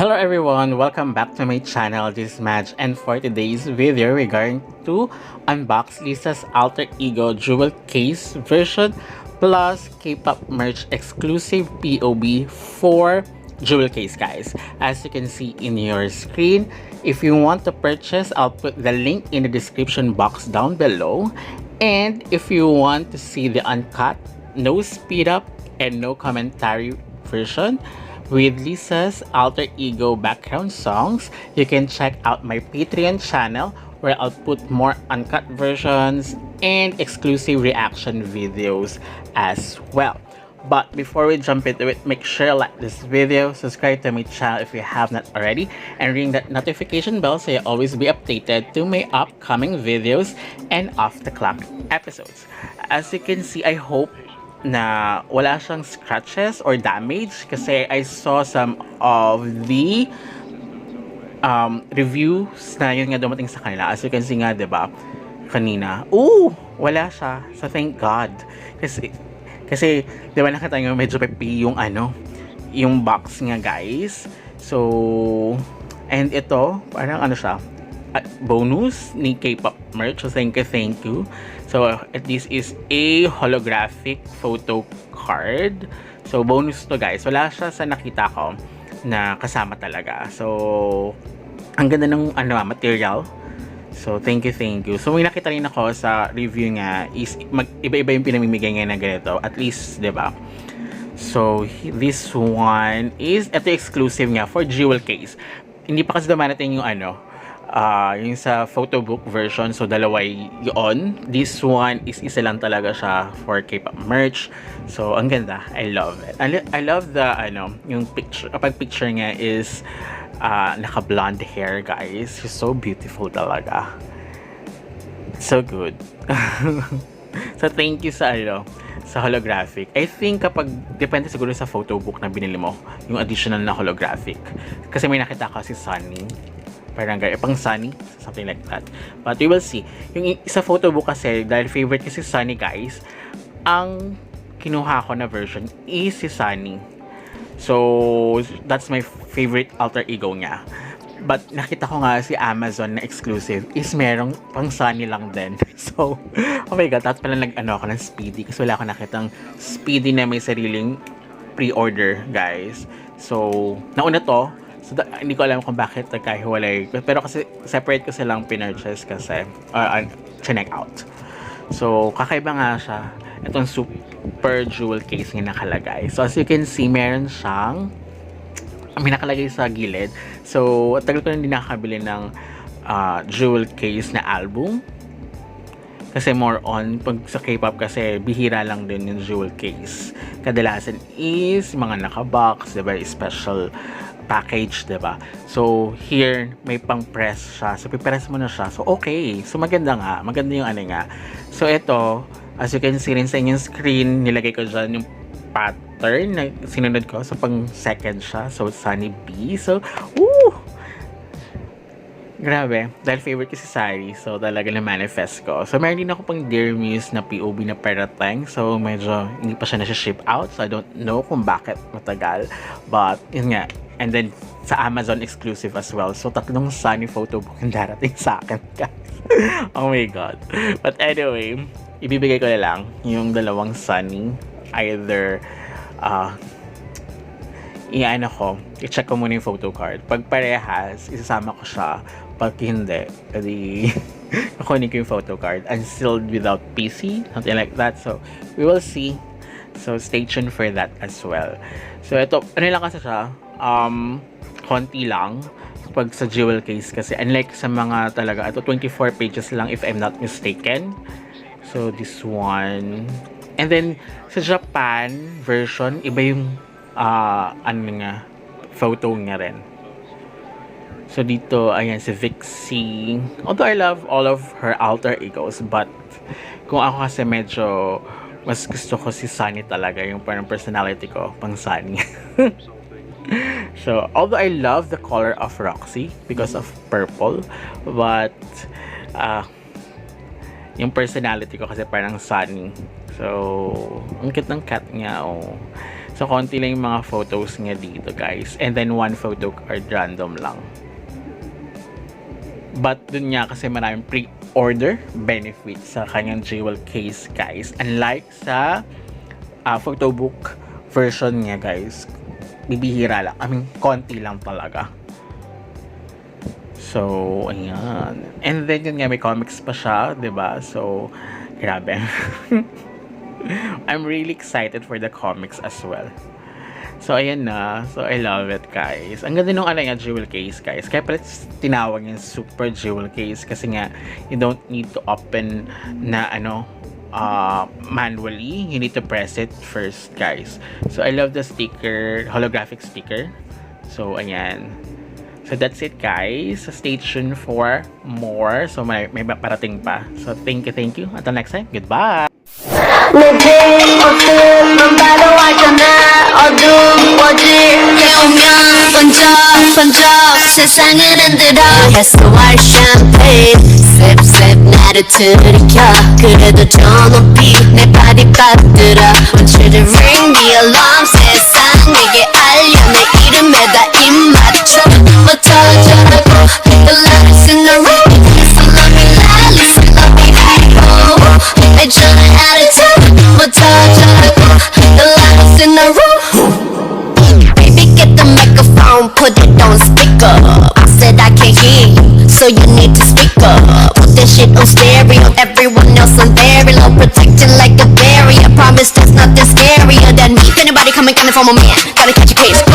Hello everyone, welcome back to my channel. This is Madge, and for today's video we're going to unbox Lisa's alter ego jewel case version plus K-pop merch exclusive POB for jewel case, guys. As you can see in your screen, if you want to purchase, I'll put the link in the description box down below. And if you want to see the uncut, no speed up and no commentary version with Lisa's alter ego background songs, you can check out my Patreon channel where I'll put more uncut versions and exclusive reaction videos as well. But before we jump into it, make sure you like this video, subscribe to my channel if you have not already, and ring that notification bell so you always be updated to my upcoming videos and off-the-clock episodes. As you can see, I hope na wala siyang scratches or damage kasi I saw some of the reviews na yun nga dumating sa kanila. As you can see nga, diba, kanina, wala siya. So thank God. Kasi diba nakita nyo medyo pepi yung yung box nga, guys. So, and ito, parang siya, bonus ni K-pop merch. So thank you. So this is a holographic photo card. So bonus to, guys. Wala siya sa nakita ko na kasama talaga. So ang ganda ng material. So thank you. So may nakita rin ako sa review nga is iba-iba yung pinamimigay ngayon na ganito. At least, 'di ba? So this one is ito exclusive nga for jewel case. Hindi pa kasi dumarating yung yung sa photo book version, so dalawa yun. This one is isa lang talaga siya for K-pop merch. So ang ganda, I love it. I love the yung picture, kapag picture niya is naka blonde hair, guys. She's so beautiful talaga, so good. So thank you sa sa holographic. I think kapag depende siguro sa photo book na binili mo, yung additional na holographic, kasi may nakita ko si Sunny, parang pang Sunny, something like that. But we will see. Yung isa photo book kasi, dahil favorite ko si Sunny, guys, ang kinuha ko na version is si Sunny. So that's my favorite alter ego niya. But nakita ko nga si Amazon na exclusive is merong pang Sunny lang din. So, oh my God, tapos pala ako ng Speedy kasi wala ako nakitang Speedy na may sariling pre-order, guys. So, nauna to. So, hindi ko alam kung bakit nagkahiwalay. Pero kasi separate ko silang pinurchase kasi check out. So, kakaiba nga siya. Itong super jewel case nga nakalagay. So, as you can see, meron siyang may nakalagay sa gilid. So, tagal ko na hindi nakakabili ng jewel case na album. Kasi more on, pag sa K-pop kasi, bihira lang din yung jewel case. Kadalasan is mga nakabox, diba? Special package, diba? So, here, may pang-press siya. So, pipress mo na siya. So, okay. So, maganda nga. Maganda yung nga. So, ito, as you can see rin sa inyong screen, nilagay ko dyan yung pattern na sinunod ko. So, pang-second siya. So, Sunny B. So, grabe. Dahil favorite ko si Sari. So, talaga na-manifest ko. So, meron din ako pang Dear Muse na POB na parating. So, medyo hindi pa siya na-ship out. So, I don't know kung bakit matagal. But, yun nga. And then, sa Amazon exclusive as well. So, tatlong Sunny photo book yung darating sa akin, guys. Oh my God. But anyway, ibibigay ko na lang yung dalawang Sunny. Either, i-check ko muna yung photo card. Pag parehas, isasama ko siya. Pag hindi, edi kukunin ko yung photo card. Unsealed without PC, something like that. So, we will see. So, stay tuned for that as well. So, ito, lang kasi siya, konti lang pag sa jewel case kasi. Unlike sa mga talaga, ito 24 pages lang if I'm not mistaken. So, this one. And then, sa Japan version, iba yung photo niya rin. So, dito, ayan, si Vixie. Although I love all of her alter egos, but kung ako kasi medyo mas gusto ko si Sunny talaga, yung parang personality ko, pang Sunny. So, although I love the color of Roxy because of purple, but yung personality ko kasi parang Sunny. So, ang cute ng cat niya, So, konti lang yung mga photos niya dito, guys. And then, one photo card random lang. But, dun niya kasi maraming pre-order benefits sa kanyang jewel case, guys. Unlike sa photo book version niya, guys. Bibihira lang. I mean, konti lang talaga. So, ayan. And then, yun nga, may comics pa siya, diba? So, grabe. I'm really excited for the comics as well. So, ayan na. So, I love it, guys. Ang ganda nung niya, jewel case, guys. Kaya pala tinawag yung super jewel case kasi nga, you don't need to open na, manually. You need to press it first, guys. So, I love the sticker, holographic sticker. So, ayan. So, that's it, guys. So, stay tuned for more. So, may parating pa. So, thank you. Until next time, goodbye! 내집 옷은 바로하잖아 어두워질 깨우면 번쩍 세상을 흔들어 해소할 샴페인 셉셉 나를 들이켜 그래도 저 높이 내 발이 빠뜨려 Want you to ring the alarm 세상에게 알려 내 이름에다 입 맞춰 뭐 터져라고 The lights in the room Listen love me loud Listen love me high 내 전화 attitude 뭐 터져라고 The lights in the room Baby get the microphone put it on speaker I said I can't hear you so you need to speak up Put that shit on stereo Everyone else on very low Protecting like a barrier Promise there's nothing scarier than me If anybody coming for my man Gotta catch a case